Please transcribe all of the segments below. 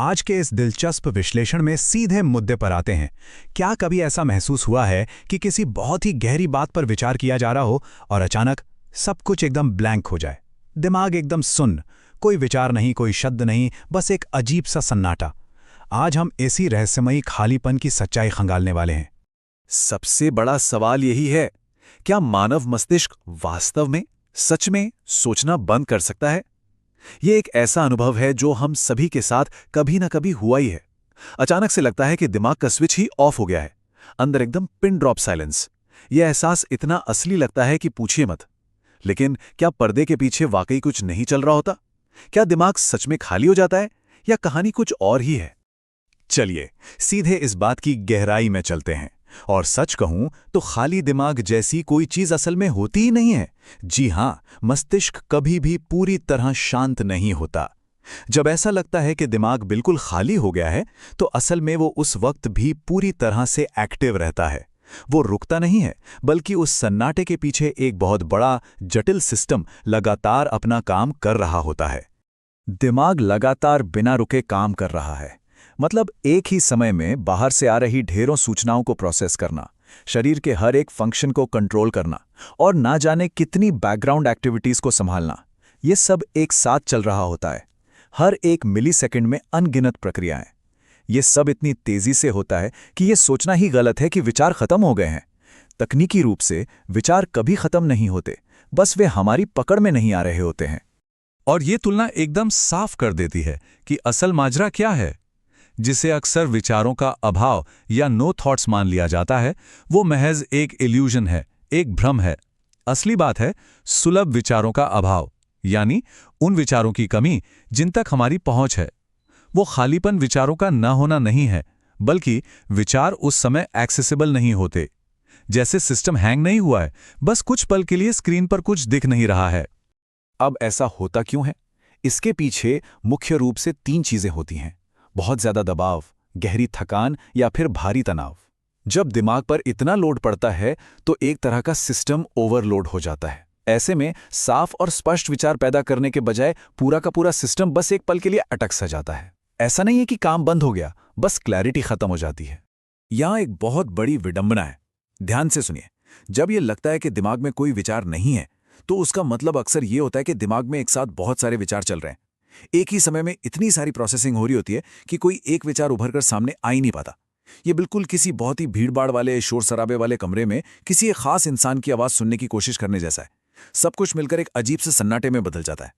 आज के इस दिलचस्प विश्लेषण में सीधे मुद्दे पर आते हैं। क्या कभी ऐसा महसूस हुआ है कि किसी बहुत ही गहरी बात पर विचार किया जा रहा हो और अचानक सब कुछ एकदम ब्लैंक हो जाए? दिमाग एकदम सुन्न, कोई विचार नहीं, कोई शब्द नहीं, बस एक अजीब सा सन्नाटा। आज हम इसी रहस्यमयी खालीपन की सच्चाई खंगालने वाले हैं। सबसे बड़ा सवाल यही है, क्या मानव मस्तिष्क वास्तव में, सच में सोचना बंद कर सकता है? यह एक ऐसा अनुभव है जो हम सभी के साथ कभी ना कभी हुआ ही है। अचानक से लगता है कि दिमाग का स्विच ही ऑफ हो गया है, अंदर एकदम पिन ड्रॉप साइलेंस। यह एहसास इतना असली लगता है कि पूछिए मत। लेकिन क्या पर्दे के पीछे वाकई कुछ नहीं चल रहा होता? क्या दिमाग सच में खाली हो जाता है या कहानी कुछ और ही है? चलिए सीधे इस बात की गहराई में चलते हैं। और सच कहूं तो खाली दिमाग जैसी कोई चीज असल में होती ही नहीं है। जी हां, मस्तिष्क कभी भी पूरी तरह शांत नहीं होता। जब ऐसा लगता है कि दिमाग बिल्कुल खाली हो गया है, तो असल में वो उस वक्त भी पूरी तरह से एक्टिव रहता है। वो रुकता नहीं है, बल्कि उस सन्नाटे के पीछे एक बहुत बड़ा जटिल सिस्टम लगातार अपना काम कर रहा होता है। दिमाग लगातार बिना रुके काम कर रहा है, मतलब एक ही समय में बाहर से आ रही ढेरों सूचनाओं को प्रोसेस करना, शरीर के हर एक फंक्शन को कंट्रोल करना और ना जाने कितनी बैकग्राउंड एक्टिविटीज को संभालना, ये सब एक साथ चल रहा होता है। हर एक मिलीसेकंड में अनगिनत प्रक्रियाएं। ये सब इतनी तेजी से होता है कि ये सोचना ही गलत है कि विचार खत्म हो गए हैं। तकनीकी रूप से विचार कभी खत्म नहीं होते, बस वे हमारी पकड़ में नहीं आ रहे होते हैं। और ये तुलना एकदम साफ कर देती है कि असल माजरा क्या है। जिसे अक्सर विचारों का अभाव या नो थॉट्स मान लिया जाता है, वो महज एक इल्यूजन है, एक भ्रम है। असली बात है सुलभ विचारों का अभाव, यानी उन विचारों की कमी जिन तक हमारी पहुंच है। वो खालीपन विचारों का न होना नहीं है, बल्कि विचार उस समय एक्सेसिबल नहीं होते। जैसे सिस्टम हैंग नहीं हुआ है, बस कुछ पल के लिए स्क्रीन पर कुछ दिख नहीं रहा है। अब ऐसा होता क्यों है? इसके पीछे मुख्य रूप से 3 चीजें होती हैं: बहुत ज्यादा दबाव, गहरी थकान या फिर भारी तनाव। जब दिमाग पर इतना लोड पड़ता है तो एक तरह का सिस्टम ओवरलोड हो जाता है। ऐसे में साफ और स्पष्ट विचार पैदा करने के बजाय पूरा का पूरा सिस्टम बस एक पल के लिए अटक सा जाता है। ऐसा नहीं है कि काम बंद हो गया, बस क्लैरिटी खत्म हो जाती है। यहां एक बहुत बड़ी विडंबना है। ध्यान से सुनिए। जब यह लगता है कि दिमाग में कोई विचार नहीं है, तो उसका मतलब अक्सर यह होता है कि दिमाग में एक साथ बहुत सारे विचार चल रहे हैं। एक ही समय में इतनी सारी प्रोसेसिंग हो रही होती है कि कोई एक विचार उभर कर सामने आ ही नहीं पाता। ये बिल्कुल किसी बहुत ही भीड़भाड़ वाले, शोर शराबे वाले कमरे में किसी एक खास इंसान की आवाज सुनने की कोशिश करने जैसा है। सब कुछ मिलकर एक अजीब से सन्नाटे में बदल जाता है।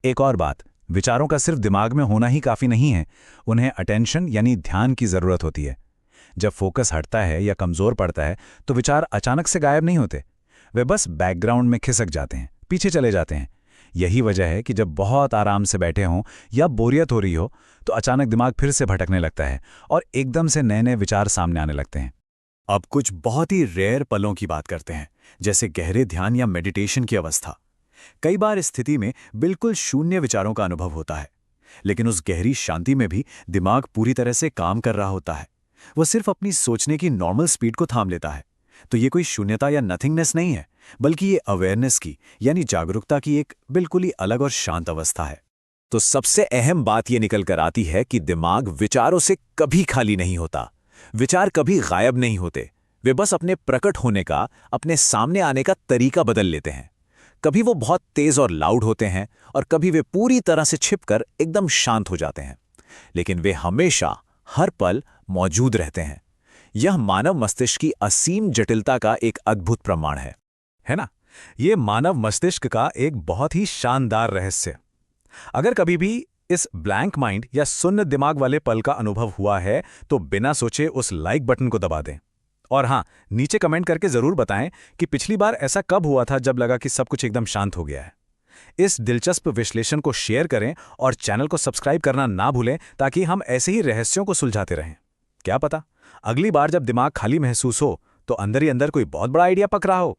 एक और बात, विचारों का सिर्फ दिमाग में होना ही काफी नहीं है, उन्हें अटेंशन यानी ध्यान की जरूरत होती है। जब फोकस हटता है या कमजोर पड़ता है, तो विचार अचानक से गायब नहीं होते। वे बस बैकग्राउंड में खिसक जाते हैं, पीछे चले जाते हैं। यही वजह है कि जब बहुत आराम से बैठे हों या बोरियत हो रही हो, तो अचानक दिमाग फिर से भटकने लगता है और एकदम से नए नए विचार सामने आने लगते हैं। अब कुछ बहुत ही रेयर पलों की बात करते हैं, जैसे गहरे ध्यान या मेडिटेशन की अवस्था। कई बार इस स्थिति में बिल्कुल शून्य विचारों का अनुभव होता है, लेकिन उस गहरी शांति में भी दिमाग पूरी तरह से काम कर रहा होता है। वह सिर्फ अपनी सोचने की नॉर्मल स्पीड को थाम लेता है। तो ये कोई शून्यता या नथिंगनेस नहीं है, बल्कि ये अवेयरनेस की यानी जागरूकता की एक बिल्कुल ही अलग और शांत अवस्था है। तो सबसे अहम बात ये निकल कर आती है कि दिमाग विचारों से कभी खाली नहीं होता। विचार कभी गायब नहीं होते। वे बस अपने प्रकट होने का, अपने सामने आने का तरीका बदल लेते हैं। कभी वो बहुत तेज और लाउड होते हैं और कभी वे पूरी तरह से छिपकर एकदम शांत हो जाते हैं, लेकिन वे हमेशा हर पल मौजूद रहते हैं। यह मानव मस्तिष्क की असीम जटिलता का एक अद्भुत प्रमाण है ना? यह मानव मस्तिष्क का एक बहुत ही शानदार रहस्य। अगर कभी भी इस ब्लैंक माइंड या शून्य दिमाग वाले पल का अनुभव हुआ है, तो बिना सोचे उस लाइक बटन को दबा दें। और हाँ, नीचे कमेंट करके जरूर बताएं कि पिछली बार ऐसा कब हुआ था जब लगा कि सब कुछ एकदम शांत हो गया है। इस दिलचस्प विश्लेषण को शेयर करें और चैनल को सब्सक्राइब करना ना भूलें, ताकि हम ऐसे ही रहस्यों को सुलझाते रहें। क्या पता अगली बार जब दिमाग खाली महसूस हो, तो अंदर ही अंदर कोई बहुत बड़ा आइडिया पक रहा हो।